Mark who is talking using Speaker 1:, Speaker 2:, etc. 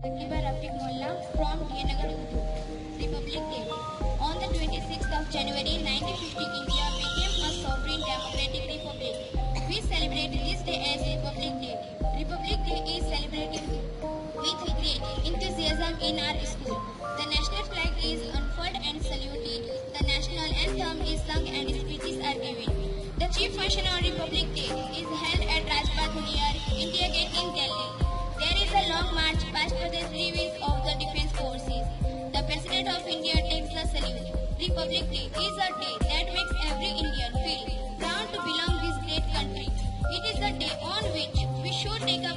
Speaker 1: Akibar Rafiq Molla from Diyanagar, Urdu. Republic Day. On the 26th of January 1950, India became a sovereign democratic republic. We celebrate this day as Republic Day. Republic Day is celebrated with great enthusiasm in our school. The national flag is unfurled and saluted. The national anthem is sung and speeches are given. The chief function on Republic Day is held at Rajpath near India Gate in Delhi. There is a long march past the service of the defense forces. The President of India takes the salute. Republic Day is a day that makes every Indian feel proud to belong to this great country. It is a day on which we should take a